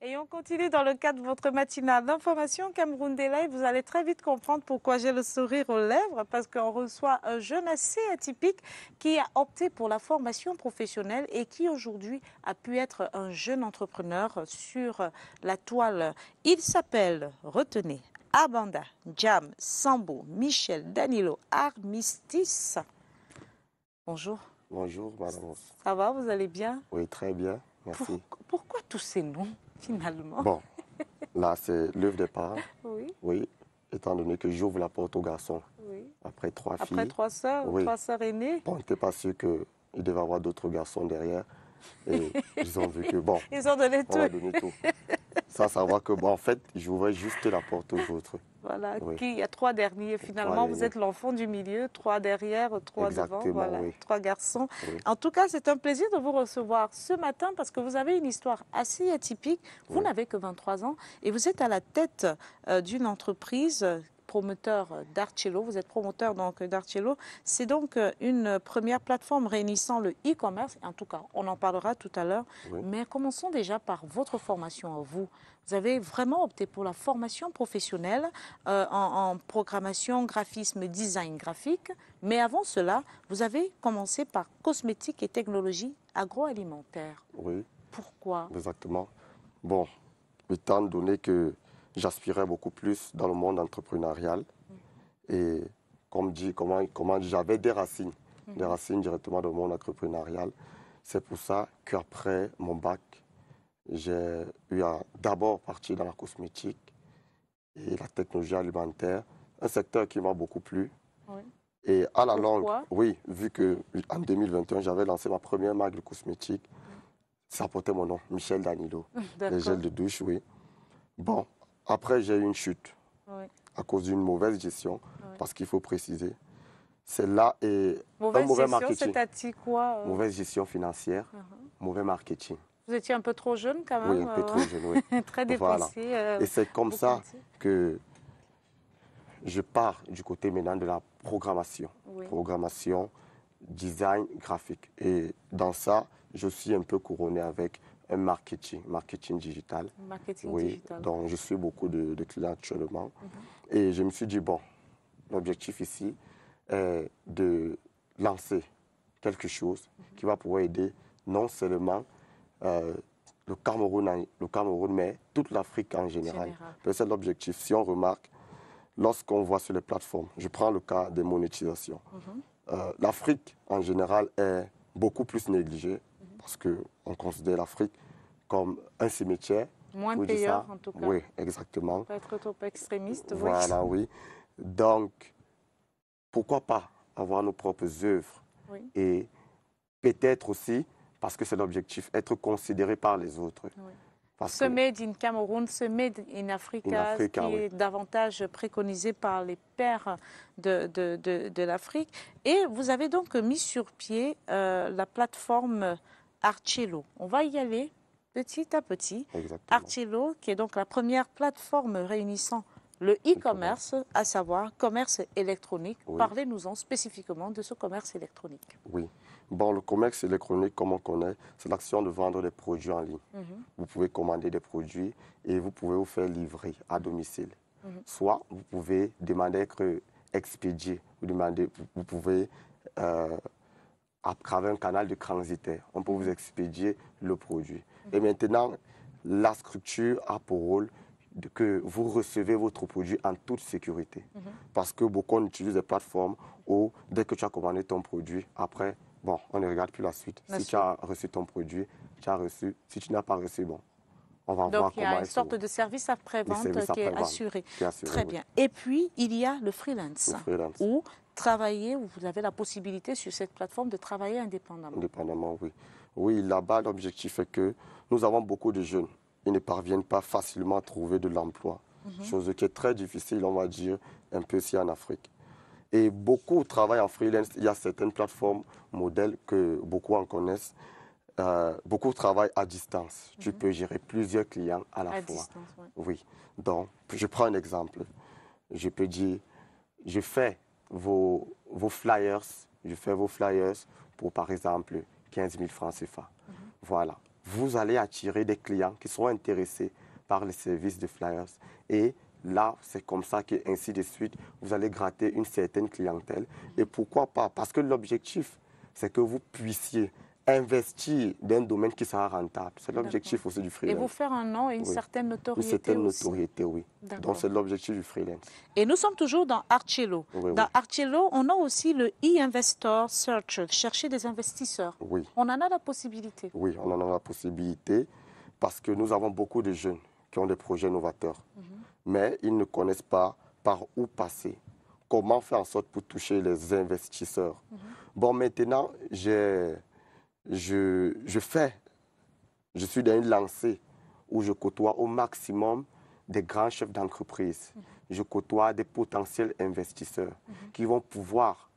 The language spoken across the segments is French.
Et on continue dans le cadre de votre matinale d'information Cameroun Délai. Vous allez très vite comprendre pourquoi j'ai le sourire aux lèvres, parce qu'on reçoit un jeune assez atypique qui a opté pour la formation professionnelle et qui aujourd'hui a pu être un jeune entrepreneur sur la toile. Il s'appelle, retenez, Abanda, Jam, Sambo, Michel, Danilo, Armistice. Bonjour. Bonjour, madame. Ça va, vous allez bien? Oui, très bien, merci. Pourquoi tous ces noms, finalement? Bon, là, c'est l'œuvre des parents. Oui. Oui, étant donné que j'ouvre la porte aux garçons. Oui. Après trois filles. Après trois sœurs, oui. trois sœurs aînées. Bon, on n'était pas sûr qu'il devait y avoir d'autres garçons derrière. Et ils ont vu que, bon, Ils ont donné tout. on va donner tout. Sans savoir que, bon, en fait, j'ouvrais juste la porte aux autres. Voilà, Oui. il y a trois derniers. Finalement, vous êtes l'enfant du milieu, trois derrière, trois Exactement, devant, voilà, oui. trois garçons. Oui. En tout cas, c'est un plaisir de vous recevoir ce matin parce que vous avez une histoire assez atypique. Vous Oui. n'avez que 23 ans et vous êtes à la tête d'une entreprise promoteur d'Arcello. Vous êtes promoteur donc d'Arcello. C'est donc une première plateforme réunissant le e-commerce. En tout cas, on en parlera tout à l'heure. Oui. Mais commençons déjà par votre formation à vous. Vous avez vraiment opté pour la formation professionnelle en programmation, graphisme, design graphique. Mais avant cela, vous avez commencé par cosmétique et technologie agroalimentaire. Oui. Pourquoi? Exactement. Bon, étant donné que j'aspirais beaucoup plus dans le monde entrepreneurial et comme j'avais des racines directement dans le monde entrepreneurial. C'est pour ça qu'après mon bac, j'ai eu à d'abord partir dans la cosmétique et la technologie alimentaire, un secteur qui m'a beaucoup plu. Oui. Et à la Pourquoi? longue, oui, vu qu'en 2021, j'avais lancé ma première marque de cosmétique, ça portait mon nom, Michel Danilo, les gels de douche, oui. Bon, après j'ai eu une chute à cause d'une mauvaise gestion, parce qu'il faut préciser. C'est là et un mauvais marketing. C'est-à-dire quoi? Mauvaise gestion financière, mauvais marketing. Vous étiez un peu trop jeune quand même? Oui, un peu trop jeune, oui. Très dépensé. Voilà. Et c'est comme ça que je pars du côté maintenant de la programmation. Oui. Programmation, design, graphique. Et dans ça, je suis un peu couronné avec un marketing digital. Marketing oui, digital. Donc je suis beaucoup de clients actuellement. Et je me suis dit, bon, l'objectif ici est de lancer quelque chose qui va pouvoir aider non seulement le Cameroun, mais toute l'Afrique en général. C'est l'objectif. Si on remarque, lorsqu'on voit sur les plateformes, je prends le cas des monétisations, l'Afrique en général est beaucoup plus négligée parce qu'on considère l'Afrique comme un cimetière. Moins payeur en tout cas. Oui, exactement. On peut être trop extrémiste. Voilà, oui. Donc, pourquoi pas avoir nos propres œuvres et peut-être aussi, parce que c'est l'objectif, être considéré par les autres. Ce Made in Cameroun, ce Made in Africa, qui est davantage préconisé par les pairs de l'Afrique. Et vous avez donc mis sur pied la plateforme Arcello. On va y aller petit à petit. Exactement. Arcello, qui est donc la première plateforme réunissant le e-commerce, à savoir commerce électronique. Parlez-nous-en spécifiquement de ce commerce électronique. Oui. Bon, le commerce électronique, comme on connaît, c'est l'action de vendre des produits en ligne. Vous pouvez commander des produits et vous pouvez vous faire livrer à domicile. Soit vous pouvez demander à être expédié. Vous pouvez, à travers un canal de transitaire, on peut vous expédier le produit. Et maintenant, la structure a pour rôle que vous recevez votre produit en toute sécurité. Parce que beaucoup utilisent des plateformes où, dès que tu as commandé ton produit, après, bon, on ne regarde plus la suite. Si tu as reçu ton produit, tu as reçu. Si tu n'as pas reçu, bon, on va voir comment. Donc, il y a une sorte de service après-vente qui est assuré. Très bien. Et puis, il y a le freelance. Où travailler, où vous avez la possibilité sur cette plateforme de travailler indépendamment. Indépendamment, oui. Oui, là-bas, l'objectif est que nous avons beaucoup de jeunes. Ils ne parviennent pas facilement à trouver de l'emploi. Chose qui est très difficile, on va dire, un peu ici en Afrique. Et beaucoup travaillent en freelance. Il y a certaines plateformes modèles que beaucoup en connaissent. Beaucoup travaillent à distance. Tu peux gérer plusieurs clients à la fois. Distance, oui. Donc, je prends un exemple. Je peux dire, je fais vos flyers. Je fais vos flyers pour, par exemple, 15 000 francs CFA. Voilà. vous allez attirer des clients qui seront intéressés par les services de flyers. Et là, c'est comme ça qu'ainsi de suite, vous allez gratter une certaine clientèle. Et pourquoi pas? Parce que l'objectif, c'est que vous puissiez investir dans un domaine qui sera rentable. C'est l'objectif aussi du freelance. Et vous faire un nom et une certaine notoriété. Une certaine aussi. Notoriété, oui. Donc, c'est l'objectif du freelance. Et nous sommes toujours dans Archelo. Dans Archelo, on a aussi le e-investor search, chercher des investisseurs. Oui. On en a la possibilité. Oui, on en a la possibilité parce que nous avons beaucoup de jeunes qui ont des projets novateurs. Mais ils ne connaissent pas par où passer. Comment faire en sorte pour toucher les investisseurs. Bon, maintenant, je suis dans une lancée où je côtoie au maximum des grands chefs d'entreprise. Je côtoie des potentiels investisseurs qui vont pouvoir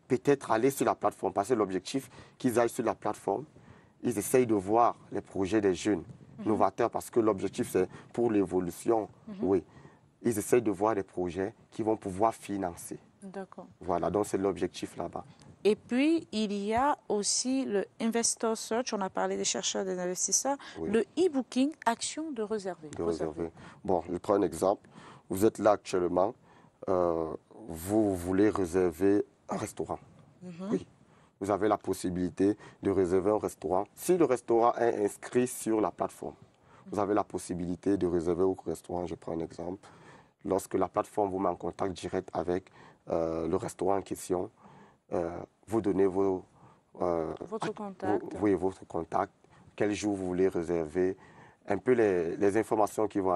peut-être aller sur la plateforme. Parce que l'objectif, qu'ils aillent sur la plateforme, ils essayent de voir les projets des jeunes novateurs parce que l'objectif, c'est pour l'évolution. Oui. Ils essayent de voir des projets qui vont pouvoir financer. D'accord. Voilà, donc c'est l'objectif là-bas. Et puis, il y a aussi le Investor Search, on a parlé des chercheurs, des investisseurs, le e-booking, action de réserver. Bon, je prends un exemple. Vous êtes là actuellement, vous voulez réserver un restaurant. Oui. Vous avez la possibilité de réserver un restaurant. Si le restaurant est inscrit sur la plateforme, vous avez la possibilité de réserver au restaurant. Je prends un exemple. Lorsque la plateforme vous met en contact direct avec le restaurant en question, vous donnez votre contact. Votre contact, quel jour vous voulez réserver, un peu les informations qui vont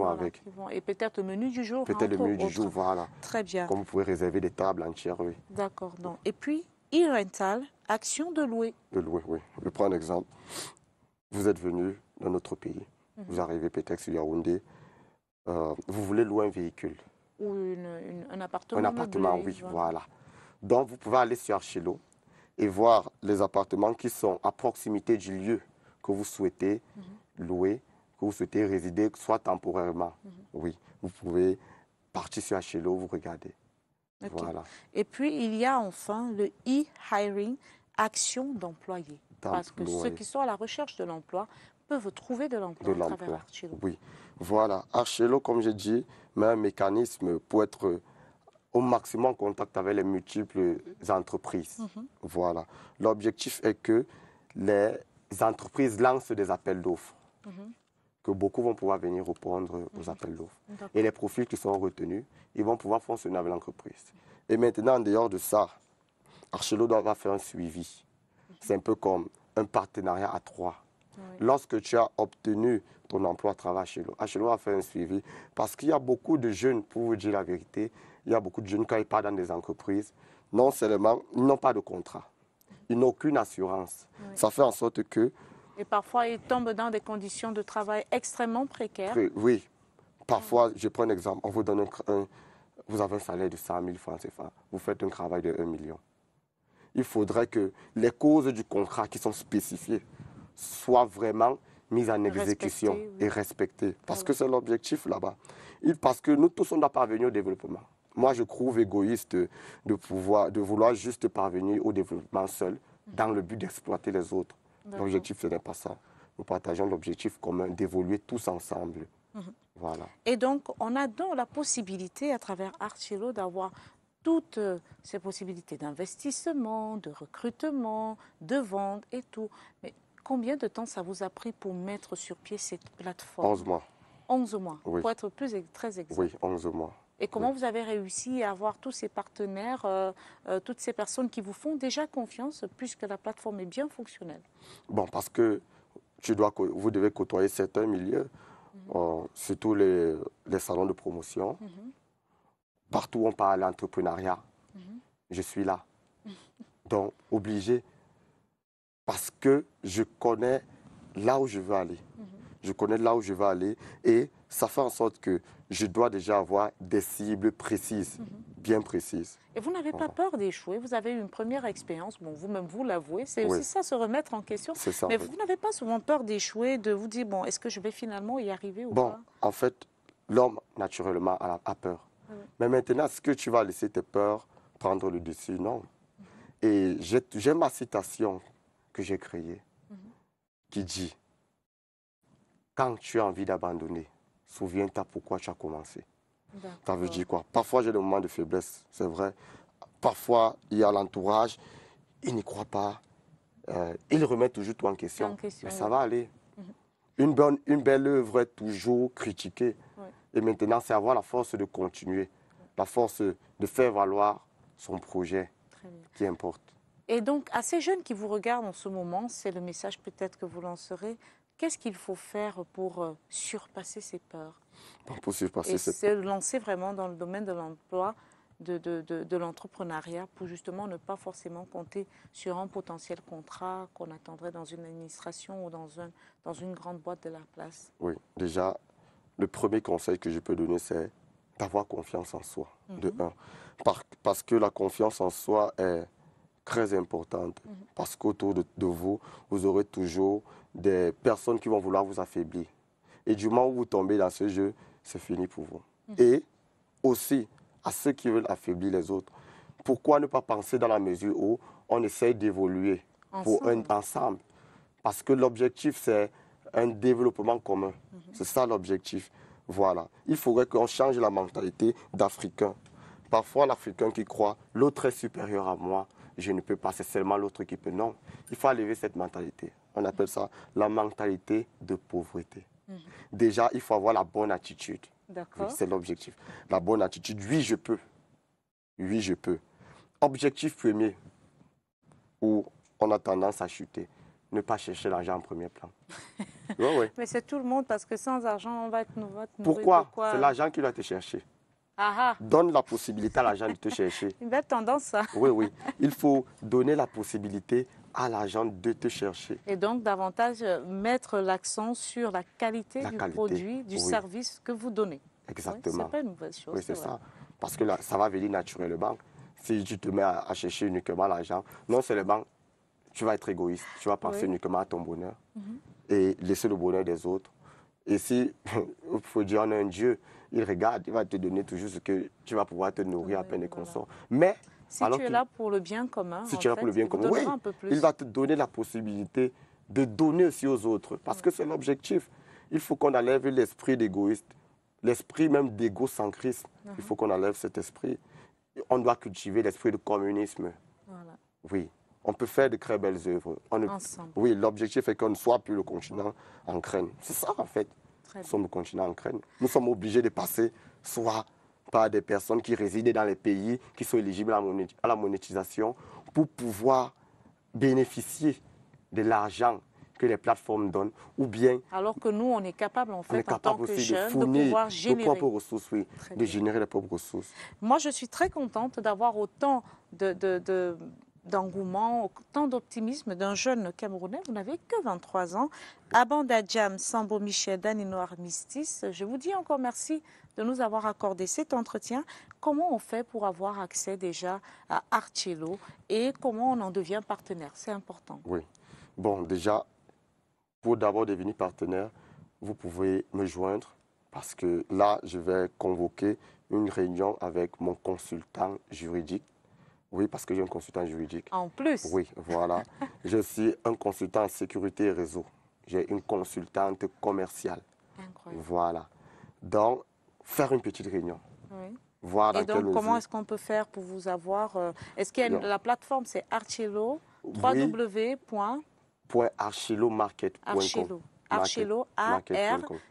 avec. Et peut-être le menu du jour. Peut-être le menu du jour, voilà. Très bien. Comme vous pouvez réserver des tables entières, oui. D'accord. Et puis, e-rental, action de louer. De louer, oui. Je prends un exemple. Vous êtes venu dans notre pays. Vous arrivez peut-être sur Yaoundé. Vous voulez louer un véhicule. Ou un appartement. Un appartement, meublé, oui, voilà. Donc, vous pouvez aller sur Archelo et voir les appartements qui sont à proximité du lieu que vous souhaitez louer, que vous souhaitez résider, soit temporairement. Oui, vous pouvez partir sur Archelo, vous regardez. Okay. Voilà. Et puis, il y a enfin le e-hiring, action d'employés. Parce que ceux qui sont à la recherche de l'emploi peuvent trouver de l'emploi à travers Archelo. Oui, voilà. Archelo, comme j'ai dit, met un mécanisme pour être au maximum en contact avec les multiples entreprises. Voilà. L'objectif est que les entreprises lancent des appels d'offres, que beaucoup vont pouvoir venir répondre aux appels d'offres. Et les profils qui sont retenus, ils vont pouvoir fonctionner avec l'entreprise. Et maintenant, en dehors de ça, Archelo doit faire un suivi. C'est un peu comme un partenariat à trois. Lorsque tu as obtenu ton emploi à travers Archelo, Archelo va faire un suivi parce qu'il y a beaucoup de jeunes, pour vous dire la vérité, il y a beaucoup de jeunes, quand ils partent dans des entreprises, non seulement ils n'ont pas de contrat, ils n'ont aucune assurance. Ça fait en sorte que... Et parfois, ils tombent dans des conditions de travail extrêmement précaires. Oui. Parfois, je prends un exemple, on vous donne vous avez un salaire de 100 000 francs CFA, vous faites un travail de 1 million. Il faudrait que les causes du contrat qui sont spécifiées soient vraiment mises en exécution et respectées. Parce que c'est l'objectif là-bas. Parce que nous tous, on doit parvenir au développement. Moi, je trouve égoïste de vouloir juste parvenir au développement seul dans le but d'exploiter les autres. L'objectif, ce n'est pas ça. Nous partageons l'objectif commun d'évoluer tous ensemble. Voilà. Et donc, on a donc la possibilité, à travers Archelo, d'avoir toutes ces possibilités d'investissement, de recrutement, de vente et tout. Mais combien de temps ça vous a pris pour mettre sur pied cette plateforme? 11 mois. 11 mois, oui. Pour être très exact. Oui, 11 mois. Et comment vous avez réussi à avoir tous ces partenaires, toutes ces personnes qui vous font déjà confiance puisque la plateforme est bien fonctionnelle? Bon, parce que vous devez côtoyer certains milieux, surtout les salons de promotion. Partout où on parle d'entrepreneuriat, je suis là. Donc, obligé, parce que je connais là où je veux aller. Je connais là où je veux aller et ça fait en sorte que je dois déjà avoir des cibles précises, bien précises. Et vous n'avez pas peur d'échouer? Vous avez eu une première expérience, bon, vous-même vous l'avouez, c'est aussi ça, se remettre en question. Ça, mais vous n'avez pas souvent peur d'échouer, de vous dire, bon, est-ce que je vais finalement y arriver ou pas? En fait, l'homme, naturellement, a peur. Mais maintenant, est-ce que tu vas laisser tes peurs prendre le dessus? Non. Et j'ai ma citation que j'ai créée. qui dit, quand tu as envie d'abandonner, souviens-toi pourquoi tu as commencé. Ça veut dire quoi? Parfois, j'ai des moments de faiblesse, c'est vrai. Parfois, il y a l'entourage, il n'y croit pas. Il remet toujours tout en question. Mais ça va aller. Une belle œuvre est toujours critiquée. Et maintenant, c'est avoir la force de continuer, la force de faire valoir son projet qui importe. Et donc, à ces jeunes qui vous regardent en ce moment, c'est le message peut-être que vous lancerez. Qu'est-ce qu'il faut faire pour surpasser ces peurs? Pour surpasser et ces se lancer vraiment dans le domaine de l'emploi, de l'entrepreneuriat, pour justement ne pas forcément compter sur un potentiel contrat qu'on attendrait dans une administration ou dans une grande boîte de la place. Oui, déjà, le premier conseil que je peux donner, c'est d'avoir confiance en soi, de un. Parce que la confiance en soi est très importante. Parce qu'autour de vous, vous aurez toujours des personnes qui vont vouloir vous affaiblir. Et du moment où vous tombez dans ce jeu, c'est fini pour vous. Et aussi, à ceux qui veulent affaiblir les autres, pourquoi ne pas penser dans la mesure où on essaye d'évoluer ensemble? Parce que l'objectif, c'est un développement commun. C'est ça l'objectif. Voilà. Il faudrait qu'on change la mentalité d'Africain. Parfois, l'Africain qui croit l'autre est supérieur à moi, je ne peux pas, c'est seulement l'autre qui peut. Non, il faut enlever cette mentalité. On appelle ça la mentalité de pauvreté. Déjà, il faut avoir la bonne attitude. D'accord. Oui, c'est l'objectif. La bonne attitude, oui, je peux. Oui, je peux. Objectif premier, où on a tendance à chuter, ne pas chercher l'argent en premier plan. Oui. Mais c'est tout le monde, parce que sans argent, on va être nourri. Pourquoi? C'est l'argent qui doit te chercher. Donne la possibilité à l'argent de te chercher. Une belle tendance, ça. Oui. Il faut donner la possibilité à l'argent de te chercher. Et donc, davantage mettre l'accent sur la qualité du produit, du service que vous donnez. Exactement. Oui, c'est pas une mauvaise chose. Oui, c'est ça. Parce que là, ça va venir naturellement. Si tu te mets à chercher uniquement l'argent, non seulement tu vas être égoïste, tu vas penser uniquement à ton bonheur et laisser le bonheur des autres. Et si, il faut dire, on a un Dieu, il regarde, il va te donner toujours ce que tu vas pouvoir te nourrir à peine et consort. Mais si tu es là pour le bien commun, si tu es là pour le bien commun, oui, il va te donner la possibilité de donner aussi aux autres. Parce que c'est l'objectif. Il faut qu'on enlève l'esprit d'égoïste, l'esprit même d'égocentrisme. Il faut qu'on enlève cet esprit. On doit cultiver l'esprit de communisme. Voilà. Oui. On peut faire de très belles œuvres. Ensemble. Oui, l'objectif est qu'on ne soit plus le continent en crâne. C'est ça, en fait. Nous sommes le continent en crâne. Nous sommes obligés de passer soit par des personnes qui résident dans les pays qui sont éligibles à la monétisation pour pouvoir bénéficier de l'argent que les plateformes donnent, ou bien... Alors que nous, on est capable, en fait, en tant que jeunes, de pouvoir générer nos propres ressources, de générer les propres ressources. Moi, je suis très contente d'avoir autant d'engouement, autant d'optimisme d'un jeune Camerounais. Vous n'avez que 23 ans. Abanda Jam, Sambo Michel, Danino Armistice, je vous dis encore merci de nous avoir accordé cet entretien. Comment on fait pour avoir accès déjà à Artcello et comment on en devient partenaire? C'est important. Oui. Bon, déjà, pour d'abord devenir partenaire, vous pouvez me joindre parce que là, je vais convoquer une réunion avec mon consultant juridique. Oui, parce que j'ai un consultant juridique. En plus? Oui, voilà. Je suis un consultant en sécurité et réseau. J'ai une consultante commerciale. Incroyable. Voilà. Donc, faire une petite réunion. Oui. Voir et donc, comment est-ce qu'on peut faire pour vous avoir Est-ce qu'il y a la plateforme, c'est Artcello, www.artcellomarket.com. Artcello, A-R-C-H-E-L-O.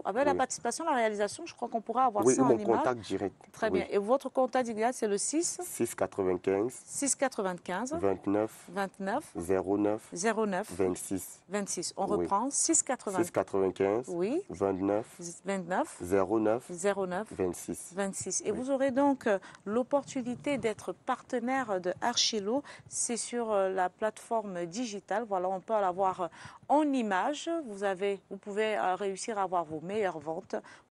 Avec la participation, la réalisation, je crois qu'on pourra avoir ça en image. Oui, mon contact direct. Très bien. Et votre contact direct, c'est le 695 29 09 26. On reprend 695 29 26. Et vous aurez donc l'opportunité d'être partenaire de Artcello. C'est sur la plateforme digitale. Voilà, on peut l'avoir en image. Vous pouvez réussir à avoir vos meilleures ventes.